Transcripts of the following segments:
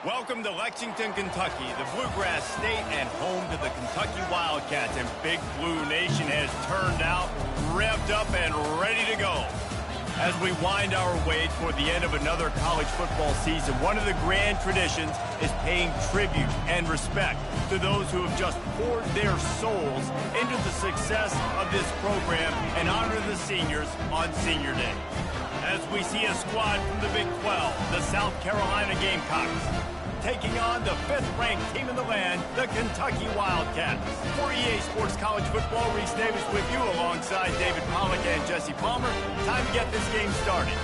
Welcome to Lexington, Kentucky, the Bluegrass State and home to the Kentucky Wildcats. And Big Blue Nation has turned out, revved up, and ready to go. As we wind our way toward the end of another college football season, one of the grand traditions is paying tribute and respect to those who have just poured their souls into the success of this program and honor the seniors on Senior Day. As we see a squad from the Big 12, the South Carolina Gamecocks, taking on the 5th-ranked team in the land, the Kentucky Wildcats. For EA Sports College Football, Reese Davis with you alongside David Pollack and Jesse Palmer. Time to get this game started.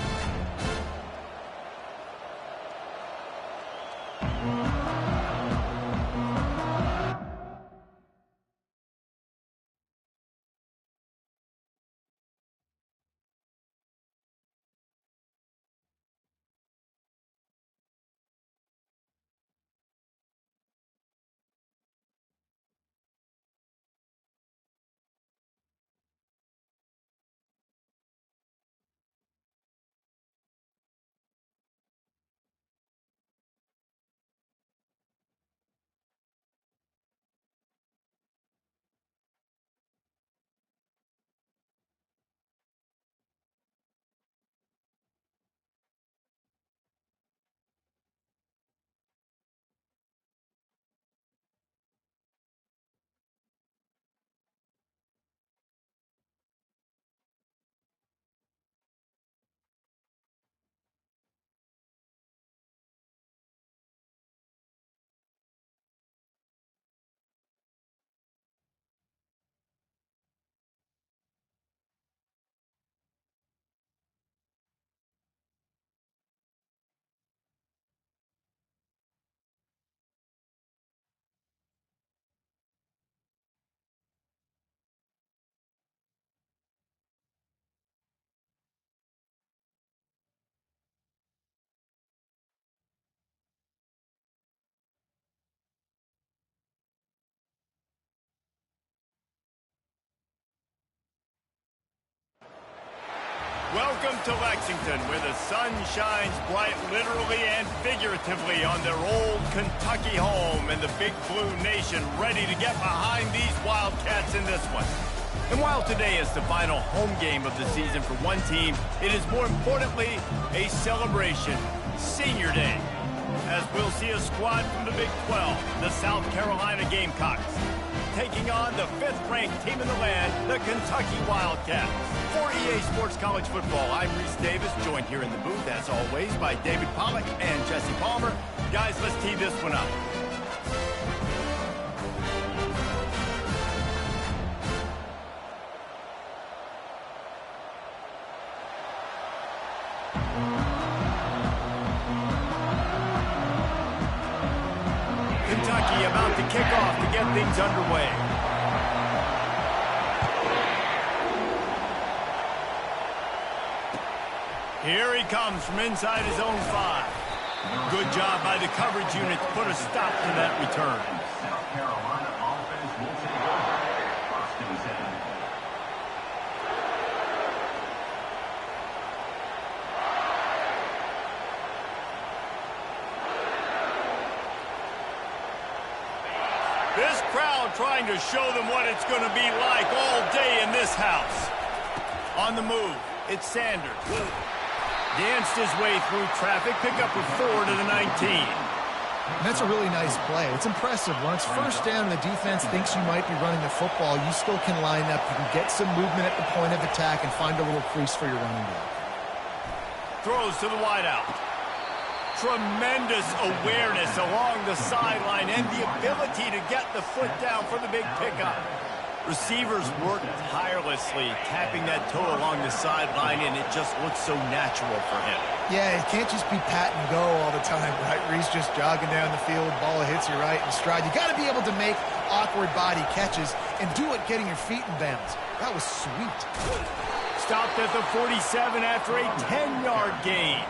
Welcome to Lexington, where the sun shines bright literally and figuratively on their old Kentucky home, and the Big Blue Nation ready to get behind these Wildcats in this one. And while today is the final home game of the season for one team, it is more importantly a celebration, Senior Day, as we'll see a squad from the Big 12, the South Carolina Gamecocks, taking on the 5th-ranked team in the land, the Kentucky Wildcats. For EA Sports College Football, I'm Reese Davis, joined here in the booth, as always, by David Pollack and Jesse Palmer. Guys, let's tee this one up. Kentucky about to kick off to get things underway. Here he comes from inside his own 5. Good job by the coverage unit to put a stop to that return. South Carolina offense will take over. First and 10. This crowd trying to show them what it's going to be like all day in this house. On the move, it's Sanders. Danced his way through traffic, pick up a 4 to the 19. And that's a really nice play. It's impressive. When it's first down and the defense thinks you might be running the football, you still can line up. You can get some movement at the point of attack and find a little crease for your running back. Throws to the wideout. Tremendous awareness along the sideline and the ability to get the foot down for the big pickup. Receivers work tirelessly, tapping that toe along the sideline, and it just looks so natural for him. Yeah, it can't just be pat and go all the time, right? Reese just jogging down the field, ball hits you right in stride. You got to be able to make awkward body catches and do it getting your feet in bounds. That was sweet. Stopped at the 47 after a 10-yard gain.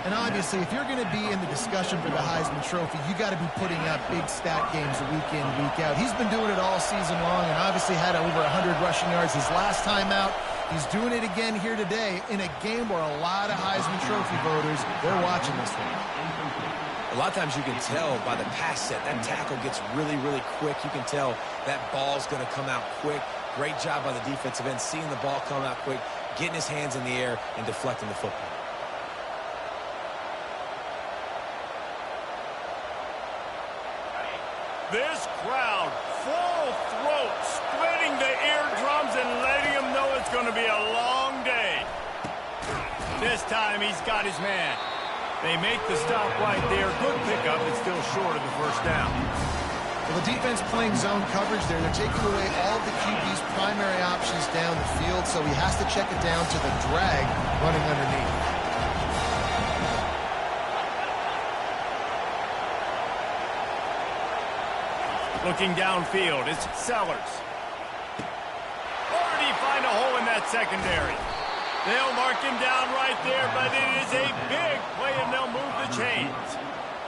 And obviously, if you're going to be in the discussion for the Heisman Trophy, you got to be putting up big stat games week in, week out. He's been doing it all season long and obviously had over 100 rushing yards his last time out. He's doing it again here today in a game where a lot of Heisman Trophy voters, they're watching this one. A A lot of times you can tell by the pass set, that tackle gets really, really quick. You can tell that ball's going to come out quick. Great job by the defensive end, seeing the ball come out quick, getting his hands in the air, and deflecting the football. This crowd, full throat, splitting the eardrums and letting him know it's going to be a long day. This time he's got his man. They make the stop right there. Good pickup, but still short of the first down. Well, the defense playing zone coverage there. They're taking away all the QB's primary options down the field, so he has to check it down to the drag running underneath. Looking downfield, it's Sellers. Or did he find a hole in that secondary? They'll mark him down right there, but it is a big play, and they'll move the chains.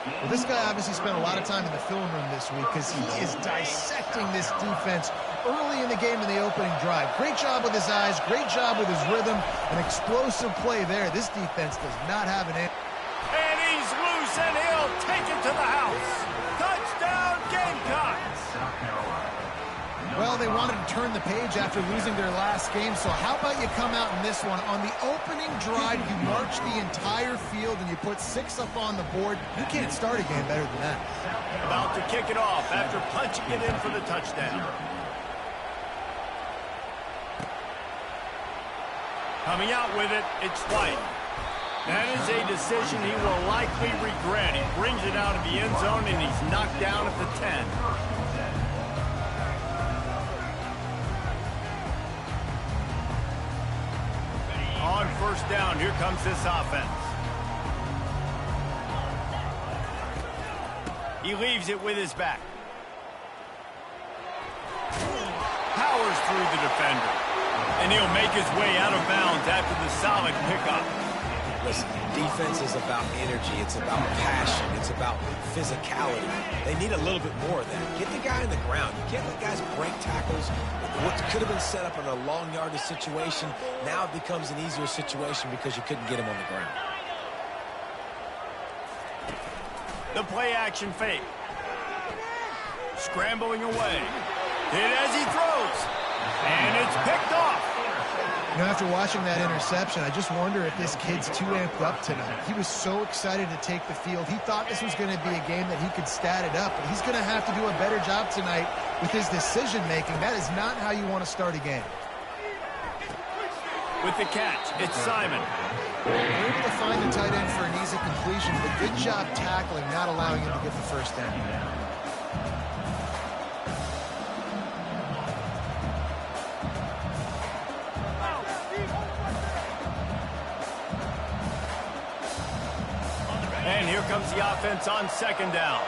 Well, this guy obviously spent a lot of time in the film room this week because he is dissecting this defense early in the game in the opening drive. Great job with his eyes, great job with his rhythm, an explosive play there. This defense does not have an end. And he's loose, and he'll take it to the house. Touchdown, Gamecocks! South Carolina. Well, they wanted to turn the page after losing their last game, so how about you come out in this one? On the opening drive, you march the entire field and you put 6 up on the board. You can't start a game better than that. About to kick it off after punching it in for the touchdown. Coming out with it, it's White. That is a decision he will likely regret. He brings it out of the end zone, and he's knocked down at the 10. On first down, here comes this offense. He leaves it with his back. Powers through the defender. And he'll make his way out of bounds after the solid pickup. Listen, defense is about energy. It's about passion. It's about physicality. They need a little bit more of that. Get the guy on the ground. You can't let guys break tackles. What could have been set up in a long yardage situation, now it becomes an easier situation because you couldn't get him on the ground. The play action fake. Scrambling away. Hit as he throws. And it's picked off. You know, after watching that interception, I just wonder if this kid's too amped up tonight. He was so excited to take the field. He thought this was going to be a game that he could stat it up, but he's going to have to do a better job tonight with his decision-making. That is not how you want to start a game. With the catch, it's Simon. They're able to find the tight end for an easy completion, but good job tackling, not allowing him to get the first down. And here comes the offense on second down.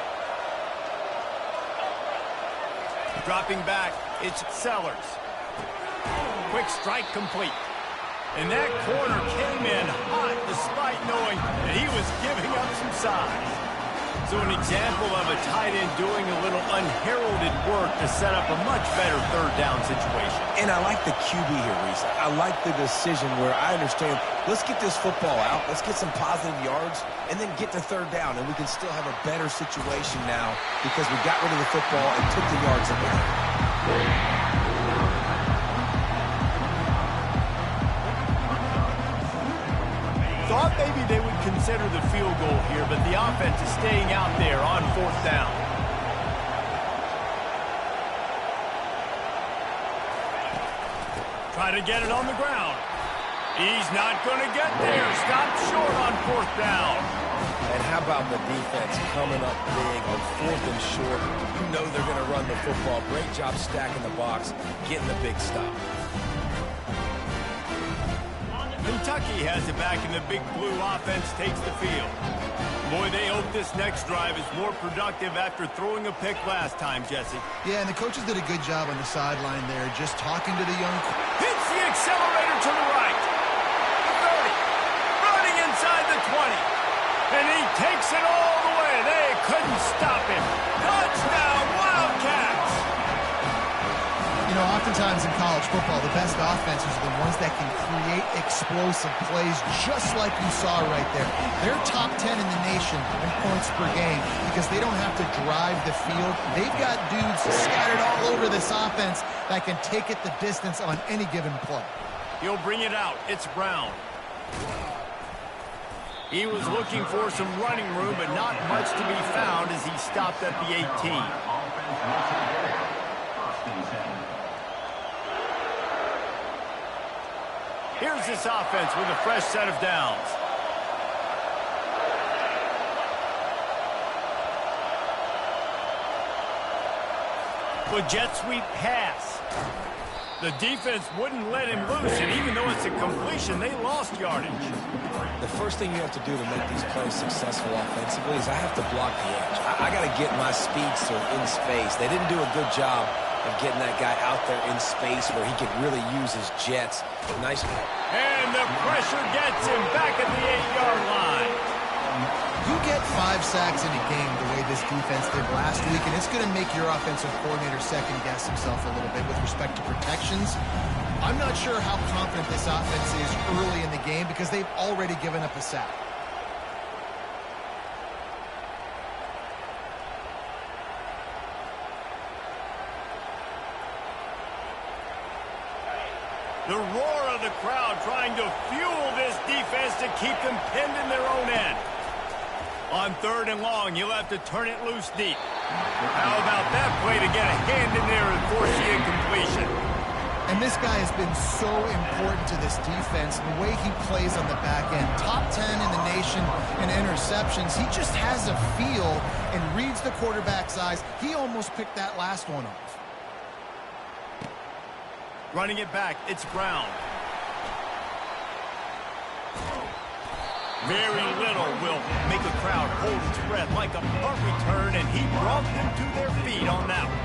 Dropping back, it's Sellers. Quick strike complete. And that corner came in hot despite knowing that he was giving up some size. So an example of a tight end doing a little unheralded work to set up a much better third down situation. And I like the QB here, Reese. I like the decision where I understand, let's get this football out, let's get some positive yards, and then get to third down, and we can still have a better situation now because we got rid of the football and took the yards away. Thought maybe they would consider the field goal here, but the offense is staying out there on fourth down. Try to get it on the ground. He's not going to get there. Stopped short on fourth down. And how about the defense coming up big on fourth and short? You know they're going to run the football. Great job stacking the box, getting the big stop. Kentucky has it back, and the Big Blue offense takes the field. Boy, they hope this next drive is more productive after throwing a pick last time, Jesse. Yeah, and the coaches did a good job on the sideline there, just talking to the young... Hits the accelerator to the right. The 30. Running inside the 20. And he takes it all the way. They couldn't stop him. Touchdown, Wildcats! You know, know, oftentimes in college football, the best offenses are the ones that can create explosive plays, just like you saw right there. They're top 10 in the nation in points per game because they don't have to drive the field. They've got dudes scattered all over this offense that can take it the distance on any given play. He'll bring it out. It's Brown. He was looking for some running room, but not much to be found as he stopped at the 18. Here's this offense with a fresh set of downs. With jet sweep pass. The defense wouldn't let him loose, and even though it's a completion, they lost yardage. The first thing you have to do to make these plays successful offensively is I have to block the edge. I got to get my speedster in space. They didn't do a good job of getting that guy out there in space where he could really use his jets. Nice. And the pressure gets him back at the 8-yard line. You get 5 sacks in a game the way this defense did last week, and it's going to make your offensive coordinator second-guess himself a little bit with respect to protections. I'm not sure how confident this offense is early in the game because they've already given up a sack. The roar of the crowd trying to fuel this defense to keep them pinned in their own end. On 3rd and long, you'll have to turn it loose deep. How about that play to get a hand in there and force the incompletion? And this guy has been so important to this defense, the way he plays on the back end. Top 10 in the nation in interceptions. He just has a feel and reads the quarterback's eyes. He almost picked that last one off. Running it back, it's Brown. Very little will make a crowd hold its breath like a punt return, and he brought them to their feet on that one.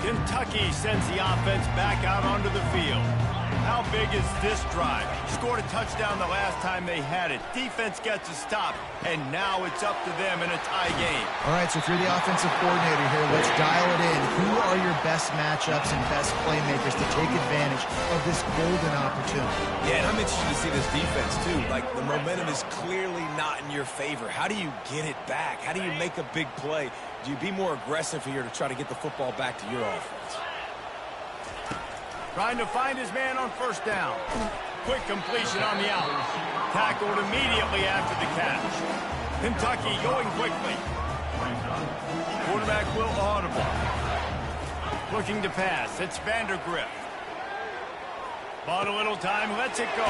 Kentucky sends the offense back out onto the field. How big is this drive? Scored a touchdown the last time they had it. Defense gets a stop, and now it's up to them in a tie game. All right, so if you're the offensive coordinator here, let's dial it in. Who are your best matchups and best playmakers to take advantage of this golden opportunity? Yeah, and I'm interested to see this defense, too. Like, the momentum is clearly not in your favor. How do you get it back? How do you make a big play? Do you be more aggressive here to try to get the football back to your offense? Trying to find his man on 1st down. Quick completion on the out. Tackled immediately after the catch. Kentucky going quickly. Quarterback will audible. Looking to pass. It's Vandergrift. Bought a little time. Lets it go.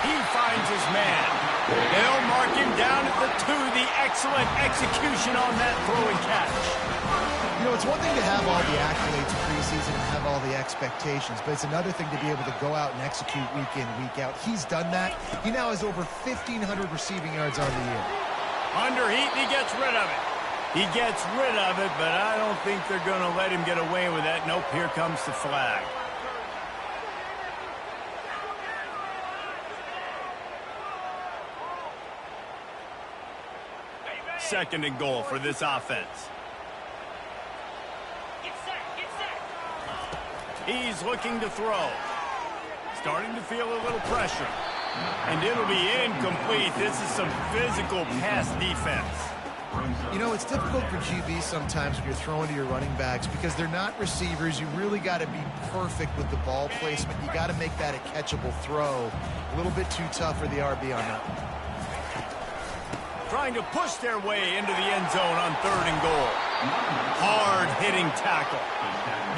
He finds his man. They'll mark him down at the 2. The excellent execution on that throw and catch. You know, it's one thing to have all the accolades preseason and have all the expectations, but it's another thing to be able to go out and execute week in, week out. He's done that. He now has over 1,500 receiving yards on the year. Under heat, and he gets rid of it. He gets rid of it, but I don't think they're going to let him get away with that. Nope, here comes the flag. Second and goal for this offense. He's looking to throw. Starting to feel a little pressure. And it'll be incomplete. This is some physical pass defense. You know, it's difficult for QB sometimes when you're throwing to your running backs because they're not receivers. You really got to be perfect with the ball placement. You got to make that a catchable throw. A little bit too tough for the RB on that one. Trying to push their way into the end zone on 3rd and goal. Hard-hitting tackle.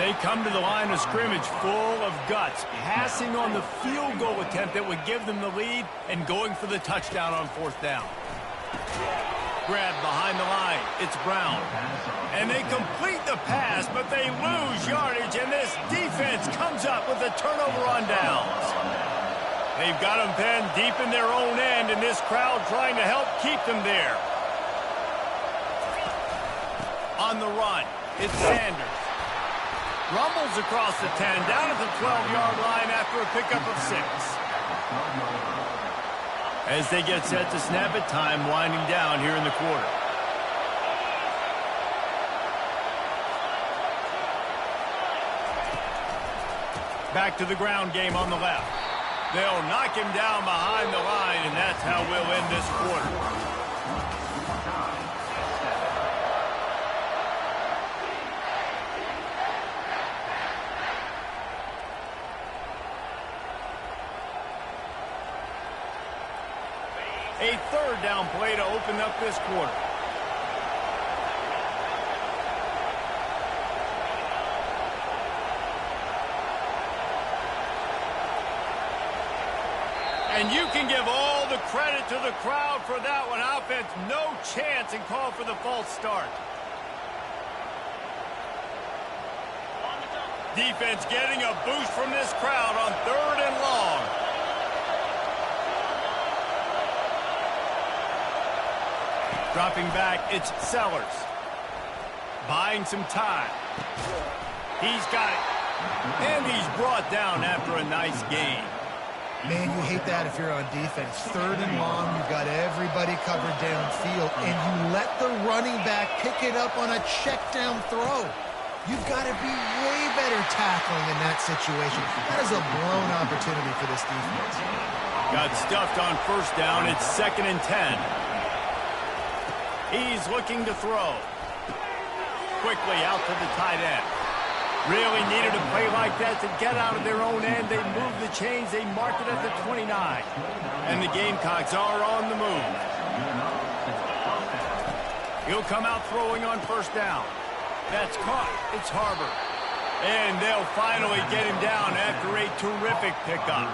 They come to the line of scrimmage full of guts, passing on the field goal attempt that would give them the lead and going for the touchdown on 4th down. Grab behind the line. It's Brown. And they complete the pass, but they lose yardage, and this defense comes up with a turnover on downs. They've got them pinned deep in their own end, and this crowd trying to help keep them there. On the run, it's Sanders. Rumbles across the 10, down at the 12-yard line after a pickup of 6. As they get set to snap it, time winding down here in the quarter. Back to the ground game on the left. They'll knock him down behind the line, and that's how we'll end this quarter. A third down play to open up this quarter. And you can give all the credit to the crowd for that one. Offense, no chance, and call for the false start. Defense getting a boost from this crowd on 3rd and long. Dropping back, it's Sellers. Buying some time. He's got it. And he's brought down after a nice gain. Man, you hate that if you're on defense. 3rd and long, you've got everybody covered downfield, and you let the running back pick it up on a check down throw. You've got to be way better tackling in that situation. That is a blown opportunity for this defense. Got stuffed on 1st down. It's 2nd and 10. He's looking to throw. Quickly out to the tight end. Really needed a play like that to get out of their own end. They moved the chains. They marked it at the 29. And the Gamecocks are on the move. He'll come out throwing on 1st down. That's caught. It's Harbor. And they'll finally get him down after a terrific pickup.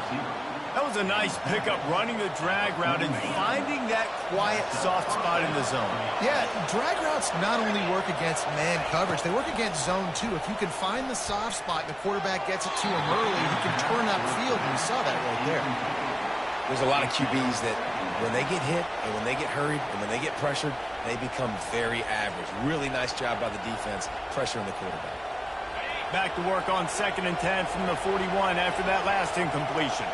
That was a nice pickup, running the drag route and finding that quiet, soft spot in the zone. Yeah, drag routes not only work against man coverage, they work against zone too. If you can find the soft spot and the quarterback gets it to him early, he can turn that field, and you saw that right there. There's a lot of QBs that when they get hit and when they get hurried and when they get pressured, they become very average. Really nice job by the defense pressuring the quarterback. Back to work on 2nd and 10 from the 41 after that last incompletion.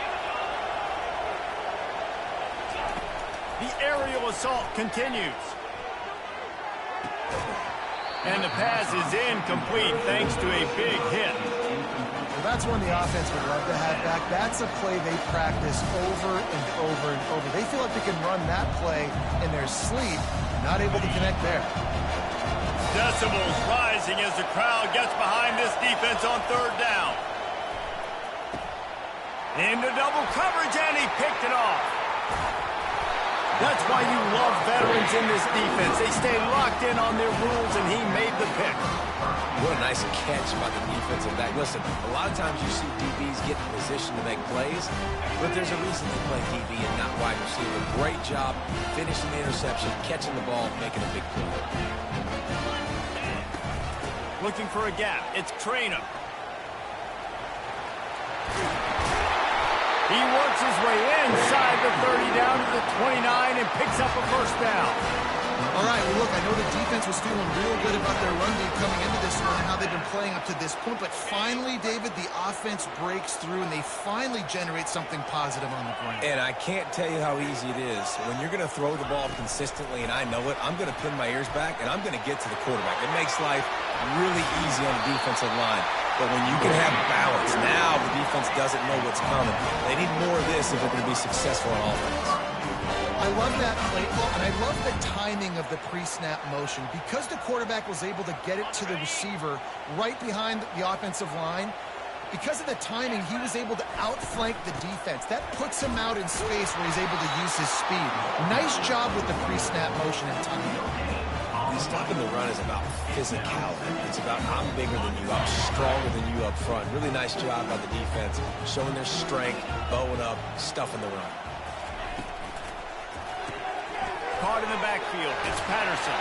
The aerial assault continues. And the pass is incomplete thanks to a big hit. Well, that's one the offense would love to have back. That's a play they practice over and over and over. They feel like they can run that play in their sleep. Not able to connect there. Decibels rising as the crowd gets behind this defense on 3rd down. Into double coverage, and he picked it off. That's why you love veterans in this defense. They stay locked in on their rules, and he made the pick. What a nice catch by the defensive back. Listen, a lot of times you see DBs get in position to make plays, but there's a reason they play DB and not wide receiver. Great job finishing the interception, catching the ball, making a big play. Looking for a gap. It's Traynham. He works his way inside the 30 down to the 29 and picks up a 1st down. All right, well, look, I know the defense was feeling real good about their run game coming into this one and how they've been playing up to this point, but finally, David, the offense breaks through and they finally generate something positive on the ground. And I can't tell you how easy it is. When you're going to throw the ball consistently, and I know it, I'm going to pin my ears back, and I'm going to get to the quarterback. It makes life really easy on the defensive line. But when you can have balance, now the defense doesn't know what's coming. They need more of this if they're going to be successful on offense. I love that play call, and I love the timing of the pre-snap motion. Because the quarterback was able to get it to the receiver right behind the offensive line, because of the timing, he was able to outflank the defense. That puts him out in space where he's able to use his speed. Nice job with the pre-snap motion and timing. Stopping the run is about physicality. It's about I'm bigger than you, I'm stronger than you up front. Really nice job by the defense, showing their strength, bowing up, stuffing the run. Caught in the backfield, it's Patterson.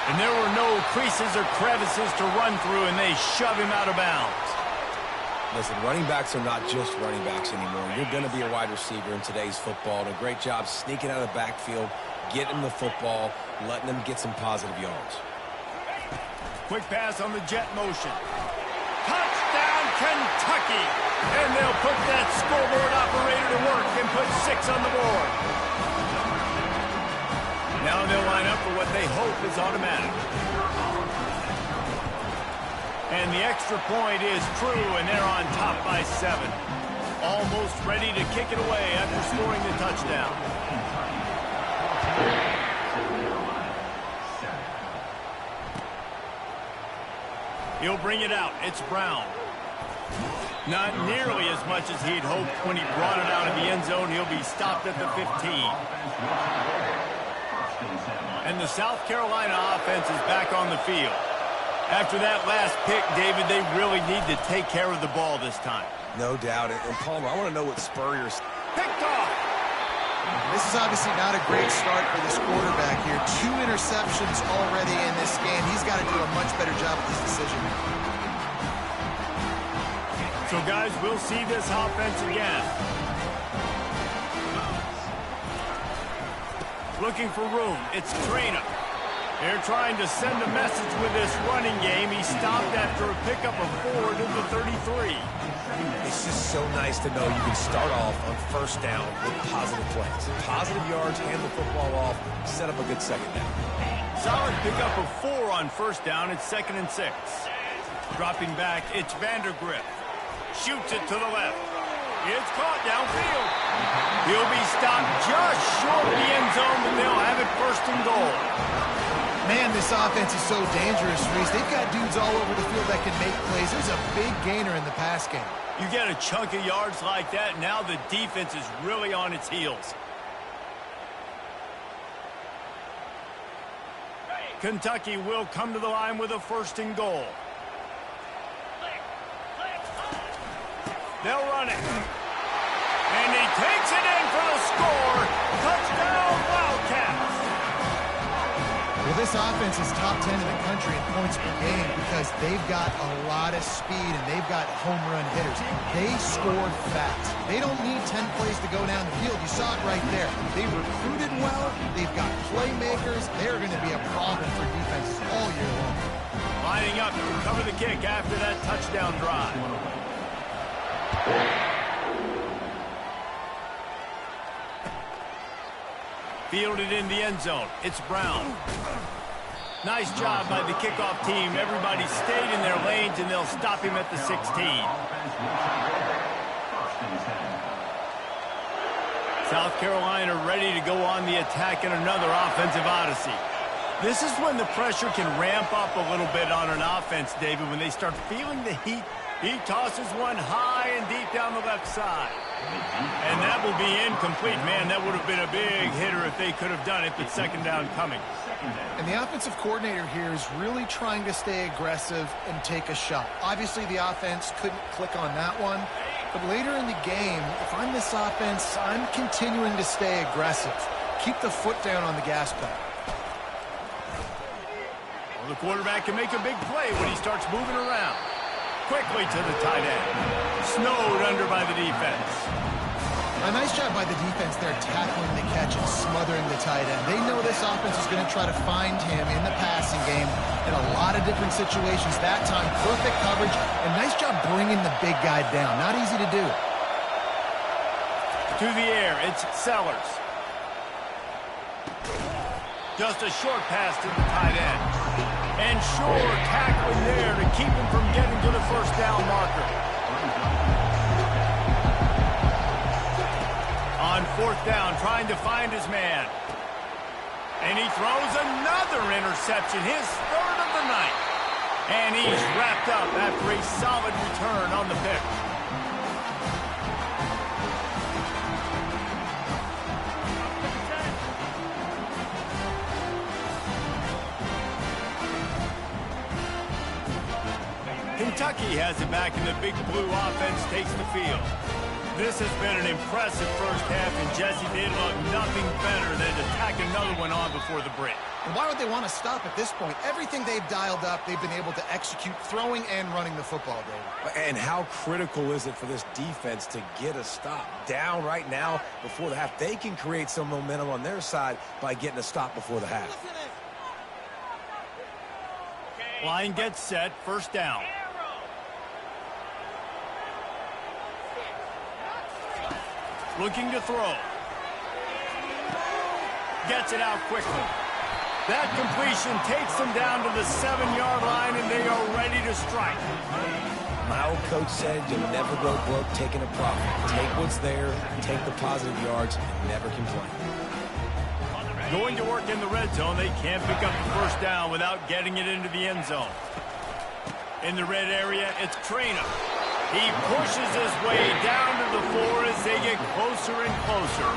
And there were no creases or crevices to run through, and they shove him out of bounds. Listen, running backs are not just running backs anymore. You're going to be a wide receiver in today's football. And a great job sneaking out of the backfield, getting the football, letting them get some positive yards. Quick pass on the jet motion. Touchdown, Kentucky! And they'll put that scoreboard operator to work and put 6 on the board. Now they'll line up for what they hope is automatic. And the extra point is true, and they're on top by 7. Almost ready to kick it away after scoring the touchdown. He'll bring it out. It's Brown. Not nearly as much as he'd hoped when he brought it out of the end zone. He'll be stopped at the 15. And the South Carolina offense is back on the field. After that last pick, David, they really need to take care of the ball this time. No doubt. And Palmer, I want to know what Spurrier's Picked off. This is obviously not a great start for this quarterback here. 2 interceptions already in this game. He's got to do a much better job with this decision. So, guys, we'll see this offense again. Looking for room. It's Trina. They're trying to send a message with this running game. He stopped after a pickup of 4 to the 33. It's just so nice to know you can start off on first down with positive plays. Positive yards, hand the football off, set up a good second down. Solid pickup of 4 on first down. It's 2nd and 6. Dropping back, it's Vandergrift. Shoots it to the left. It's caught downfield. He'll be stopped just short of the end zone, but they'll have it 1st and goal. Man, this offense is so dangerous, Reese. They've got dudes all over the field that can make plays. There's a big gainer in the pass game. You get a chunk of yards like that, now the defense is really on its heels. Kentucky will come to the line with a 1st and goal. They'll run it. And he takes it in for the score. Touchdown, Wildcats. Well, this offense is top 10 in the country in points per game because they've got a lot of speed and they've got home run hitters. They score fast. They don't need 10 plays to go down the field. You saw it right there. They recruited well. They've got playmakers. They're going to be a problem for defenses all year long. Lining up to recover the kick after that touchdown drive. Fielded in the end zone. It's Brown. Nice job by the kickoff team. Everybody stayed in their lanes, and they'll stop him at the 16. South Carolina ready to go on the attack in another offensive odyssey. This is when the pressure can ramp up a little bit on an offense, David, when they start feeling the heat. He tosses one high and deep down the left side. And that will be incomplete. Man, that would have been a big hitter if they could have done it, but 2nd down coming. And the offensive coordinator here is really trying to stay aggressive and take a shot. Obviously, the offense couldn't click on that one. But later in the game, if I'm this offense, I'm continuing to stay aggressive. Keep the foot down on the gas pedal. Well, the quarterback can make a big play when he starts moving around. Quickly to the tight end. Snowed under by the defense. A nice job by the defense there tackling the catch and smothering the tight end. They know this offense is going to try to find him in the passing game in a lot of different situations. That time, perfect coverage, and nice job bringing the big guy down. Not easy to do. To the air, it's Sellers. Just a short pass to the tight end. And Shore tackling there to keep him from getting to the 1st down marker. On 4th down, trying to find his man. And he throws another interception, his 3rd of the night. And he's wrapped up after a solid return on the pick. Kentucky has it back, and the Big Blue offense takes the field. This has been an impressive first half, and Jesse, they look nothing better than to tack another one on before the break. And why would they want to stop at this point? Everything they've dialed up, they've been able to execute throwing and running the football, David. And how critical is it for this defense to get a stop? Down right now before the half. They can create some momentum on their side by getting a stop before the half. Line gets set, 1st down. Looking to throw. Gets it out quickly. That completion takes them down to the 7-yard line, and they are ready to strike. My old coach said you'll never go broke taking a profit. Take what's there, take the positive yards, and never complain. Going to work in the red zone, they can't pick up the first down without getting it into the end zone. In the red area, it's Trainer. He pushes his way down to the 4 as they get closer and closer.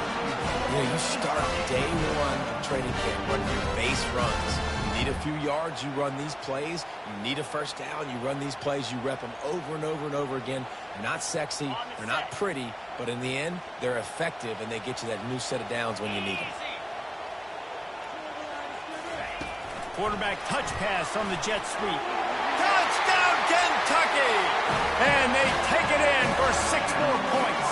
Yeah, you start day one of training camp running your base runs. You need a few yards, you run these plays. You need a first down, you run these plays. You rep them over and over and over again. They're not sexy, they're not pretty, but in the end, they're effective, and they get you that new set of downs when you need them. Quarterback touch pass on the jet sweep. Touchdown, Kentucky! And they take it in for 6 more points.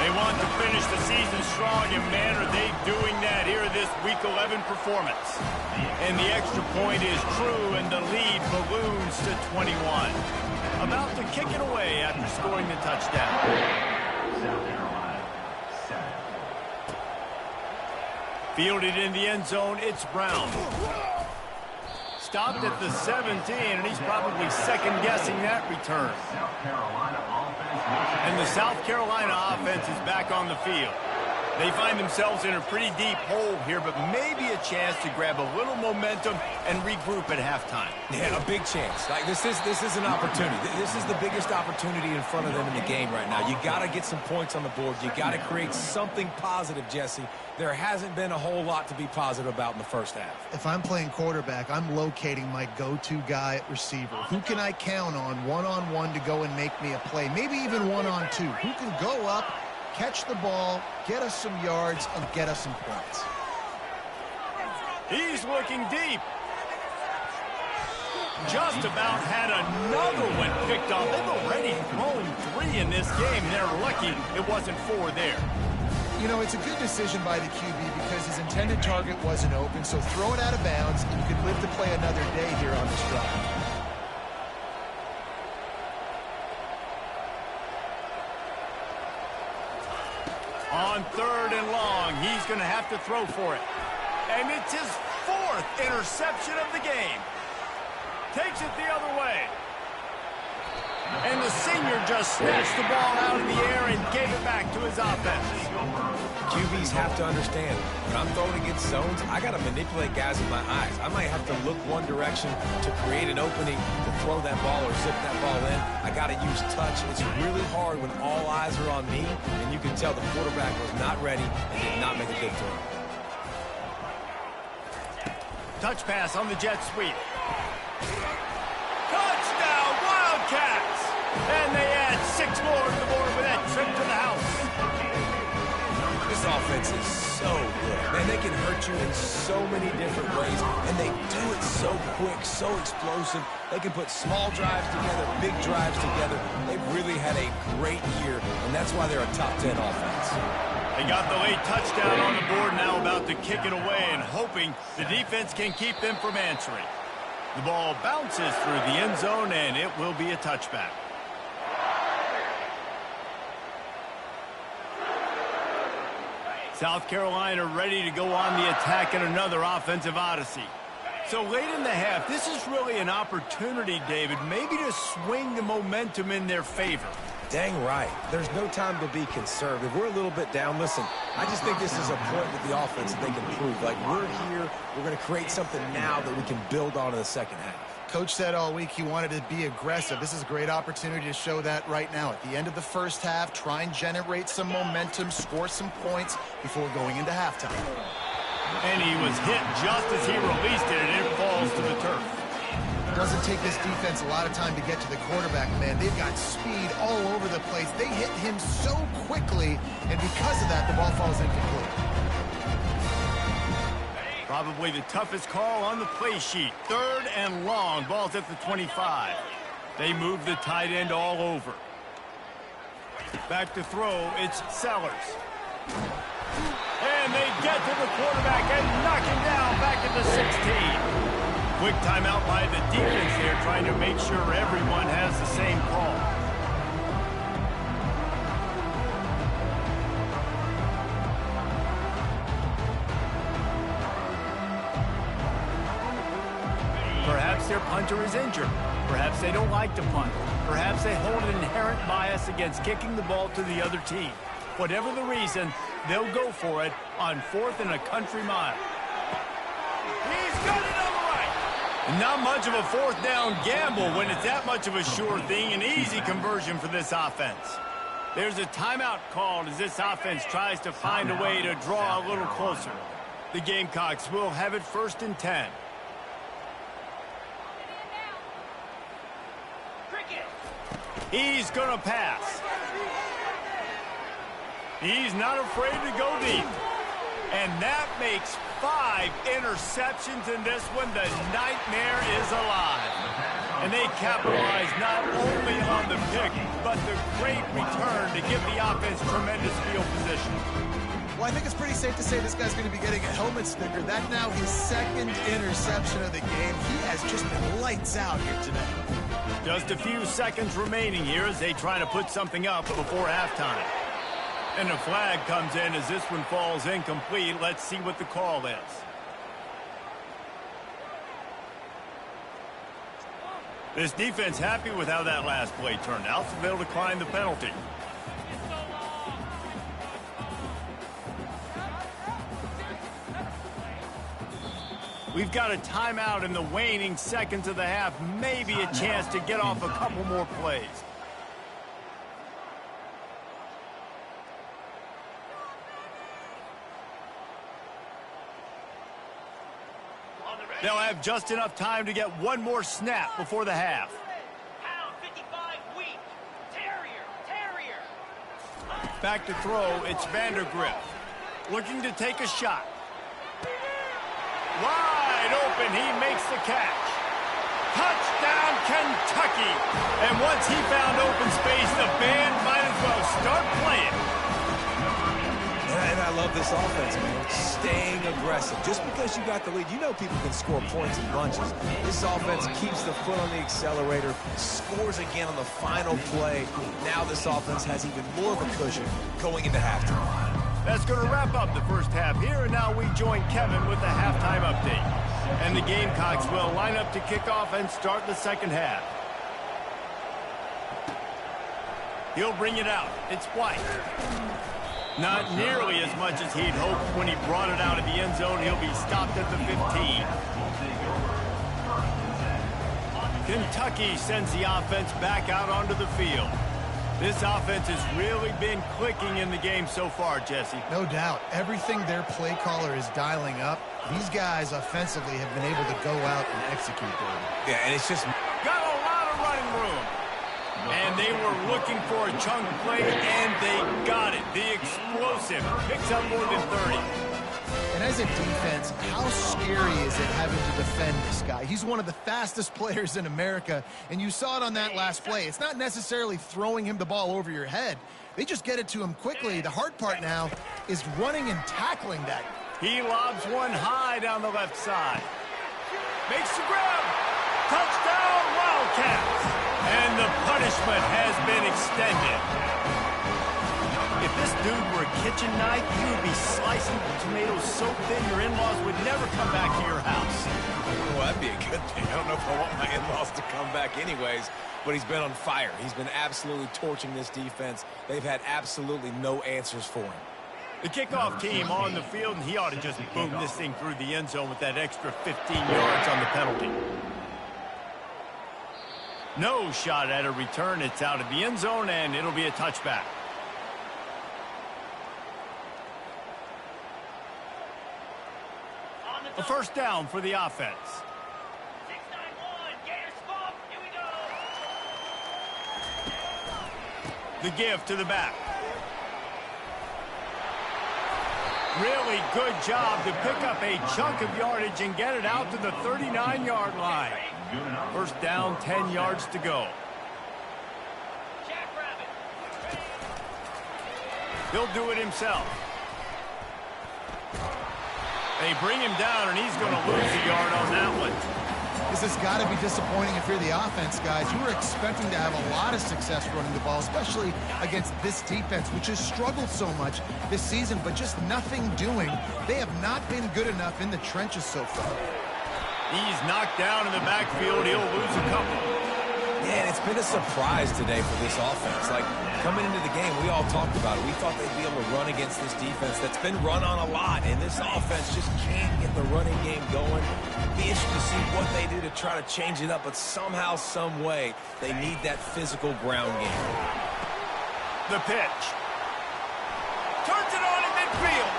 They want to finish the season strong, and man, are they doing that here in this Week 11 performance. And the extra point is true, and the lead balloons to 21. About to kick it away after scoring the touchdown. South Carolina, 7. Fielded in the end zone, it's Brown. Stopped at the 17, and he's probably second-guessing that return. South Carolina offense. And the South Carolina offense is back on the field. They find themselves in a pretty deep hole here, but maybe a chance to grab a little momentum and regroup at halftime. Yeah, a big chance. Like this is an opportunity. This is the biggest opportunity in front of them in the game right now. You got to get some points on the board. You got to create something positive, Jesse. There hasn't been a whole lot to be positive about in the first half. If I'm playing quarterback, I'm locating my go-to guy at receiver. Who can I count on one-on-one to go and make me a play? Maybe even one-on-two. Who can go up, catch the ball, get us some yards, and get us some points? He's looking deep. Just about had another one picked off. They've already thrown 3 in this game. They're lucky it wasn't 4 there. You know, it's a good decision by the QB because his intended target wasn't open, so throw it out of bounds, and you can live to play another day here on this drive. On 3rd and long, he's going to have to throw for it. And it's his 4th interception of the game. Takes it the other way. And the senior just snatched the ball out of the air and gave it back to his offense. QBs have to understand, when I'm throwing against zones, I got to manipulate guys with my eyes. I might have to look one direction to create an opening to throw that ball or zip that ball in. I got to use touch. It's really hard when all eyes are on me, and you can tell the quarterback was not ready and did not make a good throw. Touch pass on the jet sweep. Touchdown, Wildcats! And they add 6 more to the board with that trip to the house. This offense is so good. Man, they can hurt you in so many different ways, and they do it so quick, so explosive. They can put small drives together, big drives together. They've really had a great year, and that's why they're a top 10 offense. They got the late touchdown on the board, now about to kick it away and hoping the defense can keep them from answering. The ball bounces through the end zone, and it will be a touchback. South Carolina ready to go on the attack in another offensive odyssey. So late in the half, this is really an opportunity, David, maybe to swing the momentum in their favor. Dang right. There's no time to be conservative. We're a little bit down. Listen, I just think this is a point with the offense that they can prove. Like, we're here, we're going to create something now that we can build on in the second half. Coach said all week he wanted to be aggressive. This is a great opportunity to show that right now. At the end of the first half, try and generate some momentum, score some points before going into halftime. And he was hit just as he released it, and it falls to the turf. It doesn't take this defense a lot of time to get to the quarterback, man. They've got speed all over the place. They hit him so quickly, and because of that, the ball falls incomplete. Probably the toughest call on the play sheet. 3rd and long. Ball's at the 25. They move the tight end all over. Back to throw. It's Sellers. And they get to the quarterback and knock him down back at the 16. Quick timeout by the defense there, trying to make sure everyone has the same call. their punter is injured. Perhaps they don't like to punt. Perhaps they hold an inherent bias against kicking the ball to the other team. Whatever the reason, they'll go for it on 4th and a country mile. He's got it on the right. Not much of a 4th down gamble when it's that much of a sure thing. An easy conversion for this offense. There's a timeout called as this offense tries to find a way to draw a little closer. The Gamecocks will have it 1st and 10. He's going to pass. He's not afraid to go deep. And that makes 5 interceptions in this one. The nightmare is alive. And they capitalize not only on the pick, but the great return to give the offense tremendous field position. Well, I think it's pretty safe to say this guy's going to be getting a helmet sticker. That's now his 2nd interception of the game. He has just been lights out here today. Just a few seconds remaining here as they try to put something up before halftime. And a flag comes in as this one falls incomplete. Let's see what the call is. This defense happy with how that last play turned out, so they'll decline the penalty. We've got a timeout in the waning seconds of the half. Maybe a chance to get off a couple more plays. They'll have just enough time to get one more snap before the half. Pound 55 weak. Terrier. Back to throw, it's Vandergrift. Looking to take a shot. Wide open, he makes the catch. Touchdown, Kentucky. And once he found open space, the band might as well start playing. And I love this offense, man. Staying aggressive. Just because you got the lead, you know people can score points in bunches. This offense keeps the foot on the accelerator, scores again on the final play. Now this offense has even more of a cushion going into halftime. That's going to wrap up the first half here, and now we join Kevin with the halftime update. And the Gamecocks will line up to kick off and start the second half. He'll bring it out. It's White. Not nearly as much as he'd hoped when he brought it out of the end zone. He'll be stopped at the 15. Kentucky sends the offense back out onto the field. This offense has really been clicking in the game so far, Jesse. No doubt. Everything their play caller is dialing up, these guys offensively have been able to go out and execute them. Yeah, and it's just... Got a lot of running room. And they were looking for a chunk play, and they got it. The explosive picks up more than 30. And as a defense, how scary is it having to defend this guy? He's one of the fastest players in America, and you saw it on that last play. It's not necessarily throwing him the ball over your head. They just get it to him quickly. The hard part now is running and tackling that. He lobs one high down the left side. Makes the grab. Touchdown, Wildcats. And the punishment has been extended. If this dude were a kitchen knife, he would be slicing the tomatoes so thin your in-laws would never come back to your house. Well, that'd be a good thing. I don't know if I want my in-laws to come back anyways, but he's been on fire. He's been absolutely torching this defense. They've had absolutely no answers for him. The kickoff team on the field, and he ought to just boom this thing through the end zone with that extra 15 yards on the penalty. No shot at a return. It's out of the end zone, and it'll be a touchback. A first down for the offense. 6-9-1, Gators bump. Here we go. The give to the back. Really good job to pick up a chunk of yardage and get it out to the 39-yard line. First down, 10 yards to go. Jackrabbit. He'll do it himself. They bring him down, and he's going to lose a yard on that one. This has got to be disappointing if you're the offense, guys. You were expecting to have a lot of success running the ball, especially against this defense, which has struggled so much this season, but just nothing doing. They have not been good enough in the trenches so far. He's knocked down in the backfield. He'll lose a couple. Yeah, and it's been a surprise today for this offense. Like, coming into the game, we all talked about it. We thought they'd be able to run against this defense that's been run on a lot, and this offense just can't get the running game going. Be interested to see what they do to try to change it up, but somehow, some way, they need that physical ground game. The pitch. Turns it on in midfield.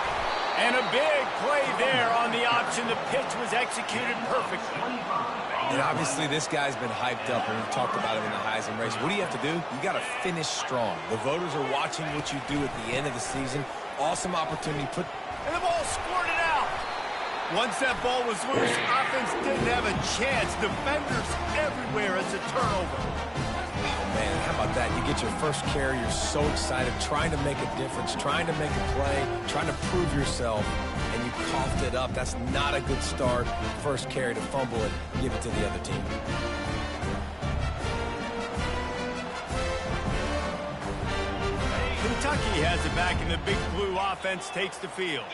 And a big play there on the option. The pitch was executed perfectly. And obviously this guy's been hyped up, and we've talked about him in the Heisman race. What do you have to do? You got to finish strong. The voters are watching what you do at the end of the season. Awesome opportunity. And the ball squirted out. Once that ball was loose, offense didn't have a chance. Defenders everywhere. It's a turnover. Oh, man, how about that? You get your first carry. You're so excited, trying to make a difference, trying to make a play, trying to prove yourself, and you coughed it up. That's not a good start. First carry to fumble it, give it to the other team. Kentucky has it back, and the Big Blue offense takes the field.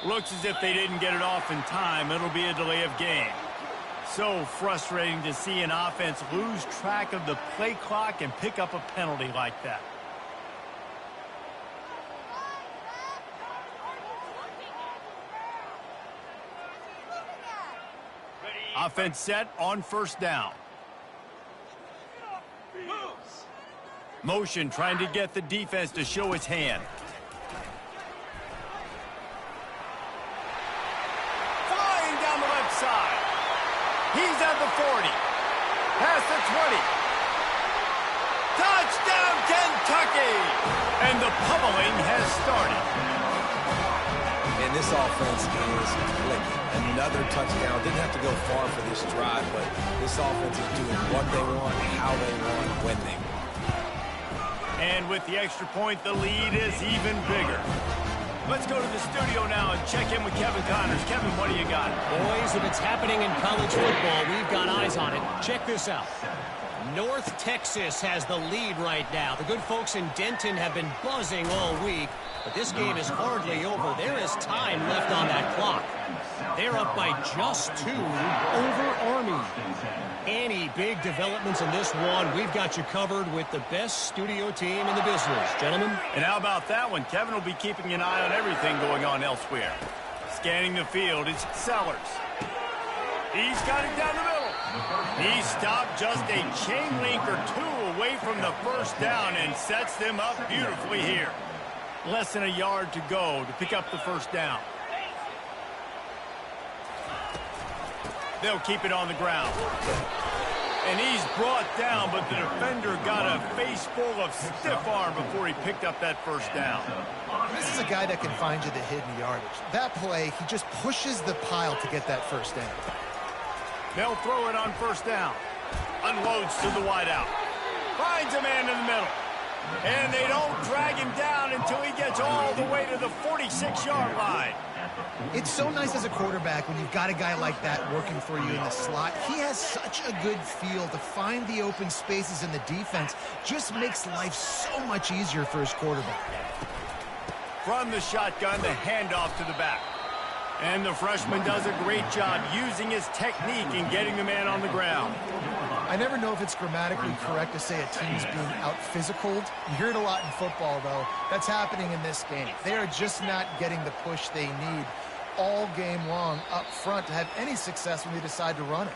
Looks as if they didn't get it off in time. It'll be a delay of game. So frustrating to see an offense lose track of the play clock and pick up a penalty like that. Offense set on first down. Motion trying to get the defense to show its hand. Flying down the left side. He's at the 40. Past the 20. Touchdown, Kentucky! And the pummeling has started. And this offense is clicking. Another touchdown. Didn't have to go far for this drive, but this offense is doing what they want, how they want, when they want. And with the extra point, the lead is even bigger. Let's go to the studio now and check in with Kevin Connors. Kevin, what do you got? Boys, if it's happening in college football, we've got eyes on it. Check this out. North Texas has the lead right now. The good folks in Denton have been buzzing all week, but this game is hardly over. There is time left on that clock. They're up by just 2 over Army. Any big developments in this one, we've got you covered with the best studio team in the business, gentlemen. And how about that one? Kevin will be keeping an eye on everything going on elsewhere. Scanning the field is Sellers. He's got it down the middle. He stopped just a chain link or 2 away from the first down and sets them up beautifully here. Less than a yard to go to pick up the first down. They'll keep it on the ground. And he's brought down, but the defender got a face full of stiff arm before he picked up that first down. This is a guy that can find you the hidden yardage. That play, he just pushes the pile to get that first down. They'll throw it on first down. Unloads to the wideout. Finds a man in the middle. And they don't drag him down until he gets all the way to the 46-yard line. It's so nice as a quarterback when you've got a guy like that working for you in the slot. He has such a good feel to find the open spaces in the defense. Just makes life so much easier for his quarterback. From the shotgun, the handoff to the back. And the freshman does a great job using his technique and getting the man on the ground. I never know if it's grammatically correct to say a team's being out-physicaled. You hear it a lot in football, though. That's happening in this game. They are just not getting the push they need all game long up front to have any success when they decide to run it.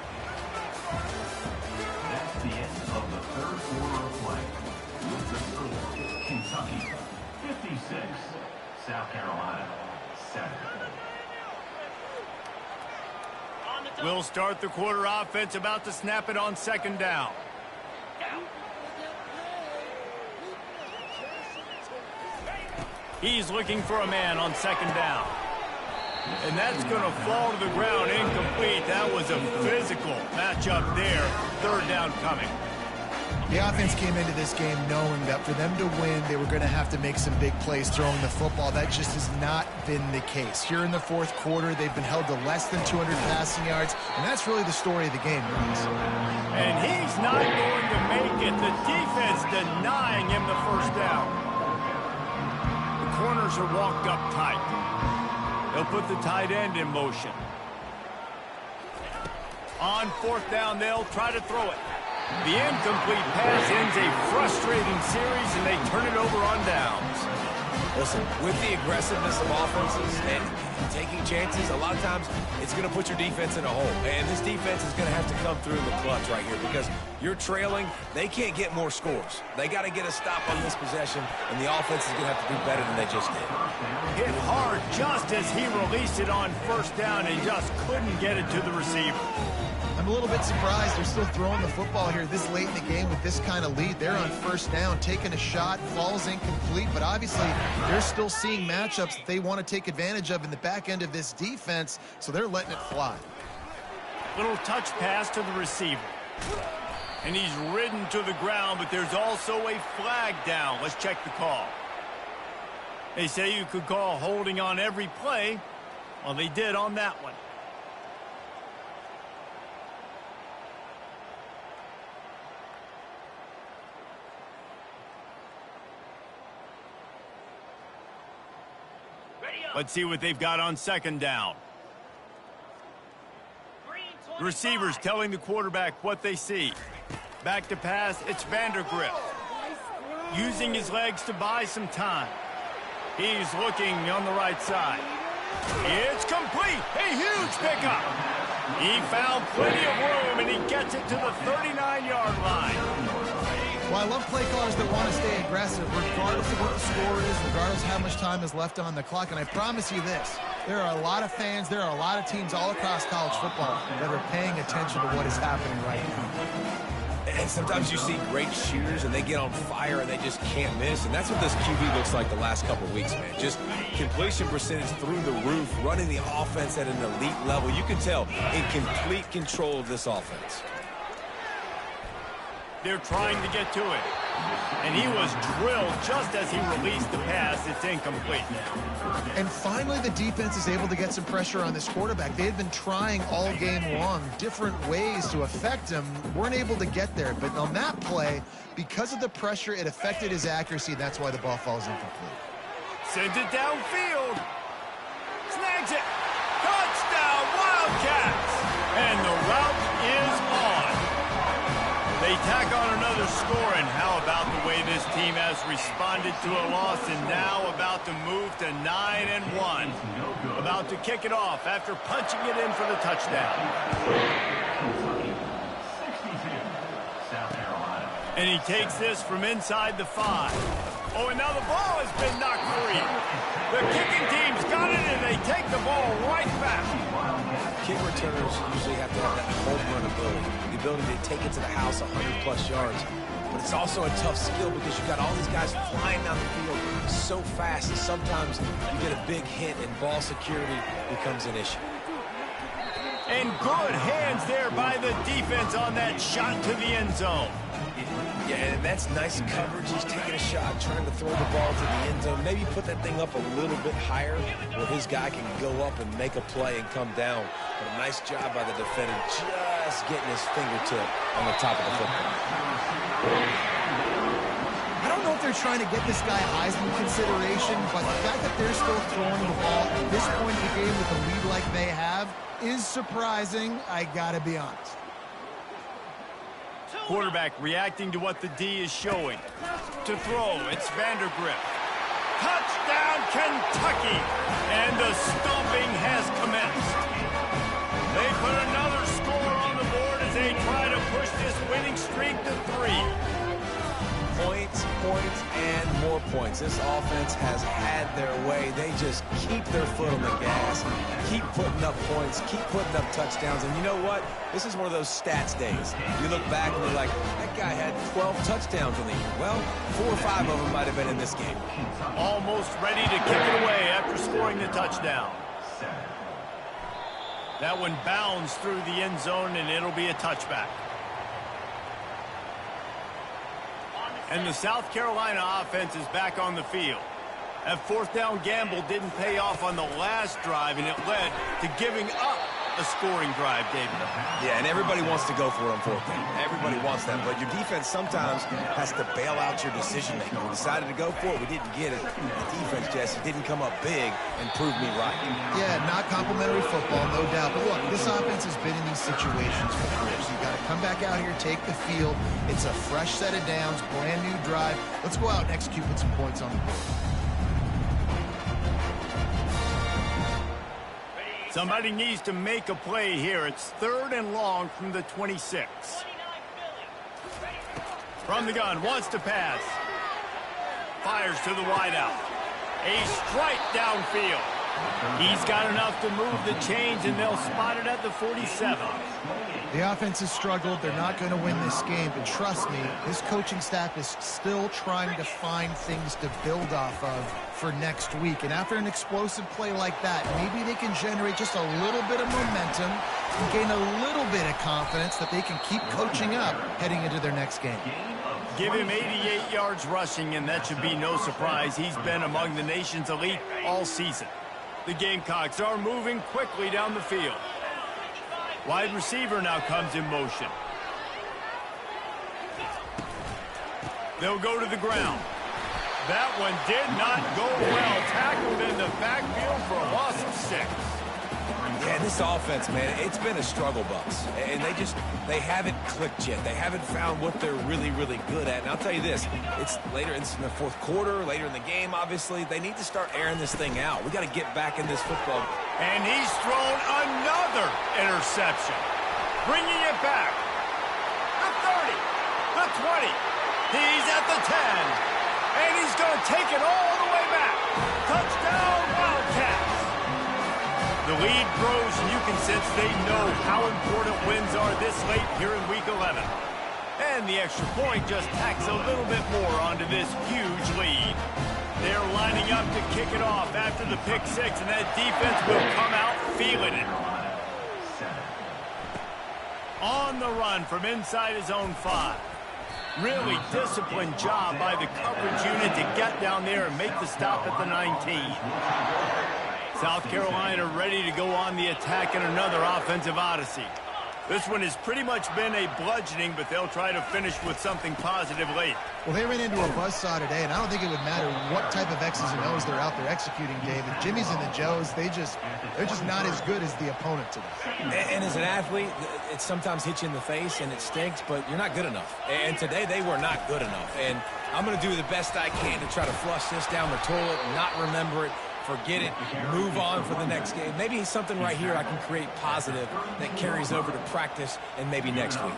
That's the end of the third quarter of play. With the score, Kentucky 56, South Carolina 7. We'll start the quarter offense, about to snap it on second down. He's looking for a man on second down. And that's going to fall to the ground incomplete. That was a physical matchup there. Third down coming. The offense came into this game knowing that for them to win, they were going to have to make some big plays throwing the football. That just has not been the case. Here in the fourth quarter, they've been held to less than 200 passing yards, and that's really the story of the game. And he's not going to make it. The defense denying him the first down. The corners are walked up tight. They'll put the tight end in motion. On fourth down, they'll try to throw it. The incomplete pass ends a frustrating series, and they turn it over on downs. Listen, with the aggressiveness of offenses and taking chances, a lot of times it's going to put your defense in a hole. And this defense is going to have to come through in the clutch right here because you're trailing. They can't get more scores. They got to get a stop on this possession, and the offense is going to have to do better than they just did. Hit hard just as he released it on first down and just couldn't get it to the receiver. I'm a little bit surprised they're still throwing the football here this late in the game with this kind of lead. They're on first down, taking a shot, falls incomplete, but obviously they're still seeing matchups that they want to take advantage of in the back end of this defense, so they're letting it fly. Little touch pass to the receiver. And he's ridden to the ground, but there's also a flag down. Let's check the call. They say you could call holding on every play. Well, they did on that one. Let's see what they've got on second down. The receiver's telling the quarterback what they see. Back to pass, it's Vandergrift. Using his legs to buy some time. He's looking on the right side. It's complete. A huge pickup. He found plenty of room, and he gets it to the 39-yard line. Well, I love play callers that want to stay aggressive, regardless of what the score is, regardless of how much time is left on the clock. And I promise you this, there are a lot of fans, there are a lot of teams all across college football that are paying attention to what is happening right now. And sometimes you see great shooters, and they get on fire, and they just can't miss. And that's what this QB looks like the last couple of weeks, man. Just completion percentage through the roof, running the offense at an elite level. You can tell in complete control of this offense. They're trying to get to it. And he was drilled just as he released the pass. It's incomplete. And finally, the defense is able to get some pressure on this quarterback. They had been trying all game long, different ways to affect him. Weren't able to get there. But on that play, because of the pressure, it affected his accuracy. That's why the ball falls incomplete. Sends it downfield. Snags it. Touchdown, Wildcats. And the route is on. They tack on another score, and how about the way this team has responded to a loss and now about to move to 9-1. About to kick it off after punching it in for the touchdown. And he takes this from inside the 5. Oh, and now the ball has been knocked free. The kicking team's got it, and they take the ball right back. Kick returners usually have to have that home run ability, the ability to take it to the house 100-plus yards. But it's also a tough skill because you've got all these guys flying down the field so fast, and sometimes you get a big hit and ball security becomes an issue. And good hands there by the defense on that shot to the end zone. Yeah, and that's nice coverage. He's taking a shot, trying to throw the ball to the end zone. Maybe put that thing up a little bit higher where his guy can go up and make a play and come down. But a nice job by the defender just getting his fingertip on the top of the football. I don't know if they're trying to get this guy Heisman consideration, but the fact that they're still throwing the ball at this point in the game with a lead like they have is surprising, I gotta be honest. Quarterback reacting to what the D is showing. To throw, it's Vandergrift. Touchdown, Kentucky! And the stomping has commenced. They put another score on the board as they try to push this winning streak to 3. Points, points, and more points. This offense has had their way. They just keep their foot on the gas, keep putting up points, keep putting up touchdowns. And you know what? This is one of those stats days. You look back and you're like, that guy had 12 touchdowns on the year. Well, 4 or 5 of them might have been in this game. Almost ready to kick it away after scoring the touchdown. That one bounds through the end zone, and it'll be a touchback. And the South Carolina offense is back on the field. That fourth down gamble didn't pay off on the last drive, and it led to giving up a scoring drive, David. Yeah, and everybody wants to go for it on fourth down. Everybody wants that, but your defense sometimes has to bail out your decision-making. We decided to go for it. We didn't get it. The defense, Jesse, didn't come up big and prove me right. Yeah, not complimentary football, no doubt. But look, this offense has been in these situations before. So you got to come back out here, take the field. It's a fresh set of downs, brand new drive. Let's go out and execute with some points on the board. Somebody needs to make a play here. It's 3rd and long from the 26. From the gun, wants to pass. Fires to the wideout. A strike downfield. He's got enough to move the chains, and they'll spot it at the 47. The offense has struggled. They're not going to win this game, but trust me, this coaching staff is still trying to find things to build off of for next week. And after an explosive play like that, maybe they can generate just a little bit of momentum and gain a little bit of confidence that they can keep coaching up heading into their next game. Give him 88 yards rushing, and that should be no surprise. He's been among the nation's elite all season. The Gamecocks are moving quickly down the field. Wide receiver now comes in motion. They'll go to the ground. That one did not go well. Tackled in the backfield for a loss of 6. Yeah, this offense, man, it's been a struggle bus. And they haven't clicked yet. They haven't found what they're really, really good at. And I'll tell you this, it's later in the fourth quarter, later in the game, obviously. They need to start airing this thing out. We got to get back in this football. And he's thrown another interception. Bringing it back. The 30, the 20. He's at the 10. And he's going to take it all the way back. Touchdown, Wildcats. The lead grows, and you can sense they know how important wins are this late here in Week 11. And the extra point just tacks a little bit more onto this huge lead. They're lining up to kick it off after the pick 6, and that defense will come out feeling it. On the run from inside his own 5. Really disciplined job by the coverage unit to get down there and make the stop at the 19. South Carolina ready to go on the attack in another offensive odyssey. This one has pretty much been a bludgeoning, but they'll try to finish with something positive late. Well, they ran into a buzzsaw today, and I don't think it would matter what type of X's and O's they're out there executing, David. Jimmy's and the Joes, they're just not as good as the opponent today. And as an athlete, it sometimes hits you in the face, and it stinks, but you're not good enough. And today, they were not good enough. And I'm going to do the best I can to try to flush this down the toilet and not remember it. Forget it, move on for the next game. Maybe something right here I can create positive that carries over to practice and maybe next week.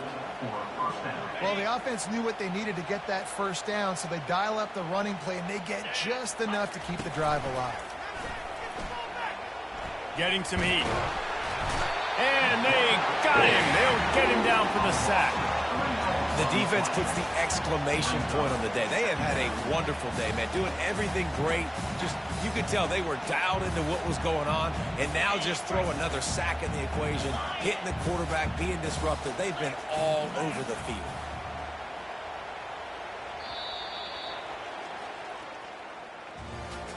Well, the offense knew what they needed to get that first down, so they dial up the running play, and they get just enough to keep the drive alive. Getting some heat. And they got him. They'll get him down for the sack. The defense puts the exclamation point on the day. They have had a wonderful day, man, doing everything great. Just, you could tell they were dialed into what was going on, and now just throw another sack in the equation, hitting the quarterback, being disruptive. They've been all over the field.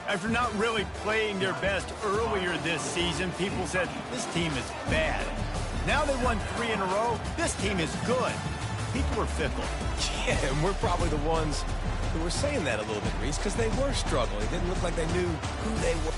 After not really playing their best earlier this season, people said, this team is bad. Now they won 3 in a row. This team is good. People are fickle. Yeah, and we're probably the ones who were saying that a little bit, Reese, because they were struggling. It didn't look like they knew who they were.